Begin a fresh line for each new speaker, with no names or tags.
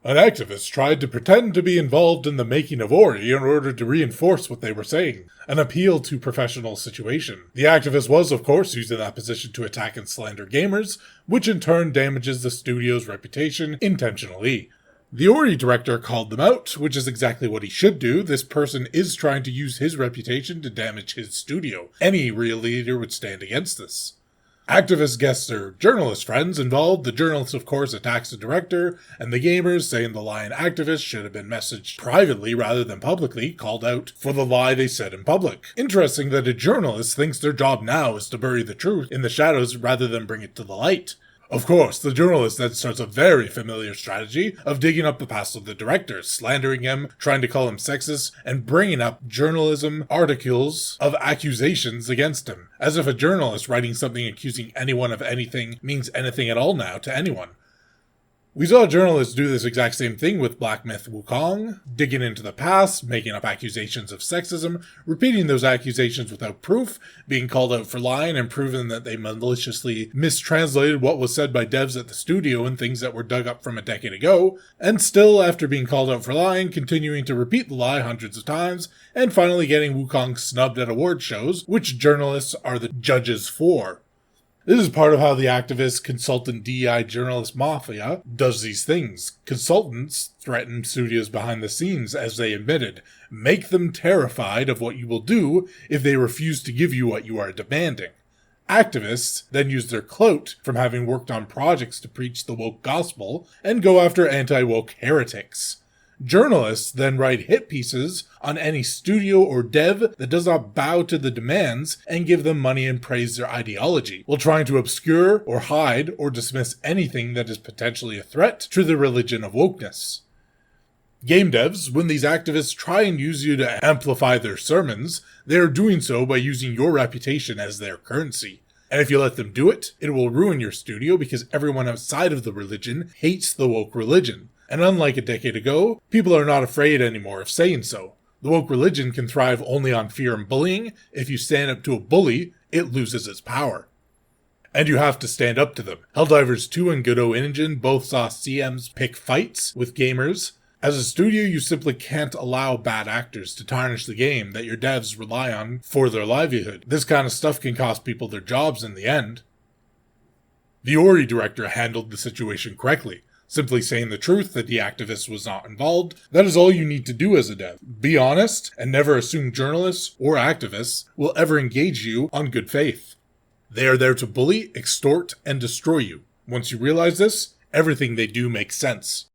An activist tried to pretend to be involved in the making of Ori in order to reinforce what they were saying, an appeal to professional situation. The activist was, of course, using that position to attack and slander gamers, which in turn damages the studio's reputation intentionally. The Ori director called them out, which is exactly what he should do. This person is trying to use his reputation to damage his studio. Any real leader would stand against this. Activist guests are journalist friends involved. The journalist, of course, attacks the director, and the gamers, saying the lie and activist should have been messaged privately rather than publicly, called out for the lie they said in public. Interesting that a journalist thinks their job now is to bury the truth in the shadows rather than bring it to the light. Of course, the journalist then starts a very familiar strategy of digging up the past of the director, slandering him, trying to call him sexist, and bringing up journalism articles of accusations against him, as if a journalist writing something accusing anyone of anything means anything at all now to anyone. We saw journalists do this exact same thing with Black Myth Wukong, digging into the past, making up accusations of sexism, repeating those accusations without proof, being called out for lying, and proving that they maliciously mistranslated what was said by devs at the studio and things that were dug up from a decade ago, and still, after being called out for lying, continuing to repeat the lie hundreds of times, and finally getting Wukong snubbed at award shows, which journalists are the judges for. This is part of how the activist, consultant, DEI journalist mafia does these things. Consultants threaten studios behind the scenes, as they admitted, make them terrified of what you will do if they refuse to give you what you are demanding. Activists then use their clout from having worked on projects to preach the woke gospel and go after anti-woke heretics. Journalists then write hit pieces on any studio or dev that does not bow to the demands and give them money and praise their ideology, while trying to obscure or hide or dismiss anything that is potentially a threat to the religion of wokeness. Game devs, when these activists try and use you to amplify their sermons, they are doing so by using your reputation as their currency. And if you let them do it, it will ruin your studio because everyone outside of the religion hates the woke religion. And unlike a decade ago, people are not afraid anymore of saying so. The woke religion can thrive only on fear and bullying. If you stand up to a bully, it loses its power. And you have to stand up to them. Helldivers 2 and Godot Inogen both saw CMs pick fights with gamers. As a studio, you simply can't allow bad actors to tarnish the game that your devs rely on for their livelihood. This kind of stuff can cost people their jobs in the end. The Ori director handled the situation correctly, simply saying the truth that the activist was not involved. That is all you need to do as a dev. Be honest and never assume journalists or activists will ever engage you on good faith. They are there to bully, extort, and destroy you. Once you realize this, everything they do makes sense.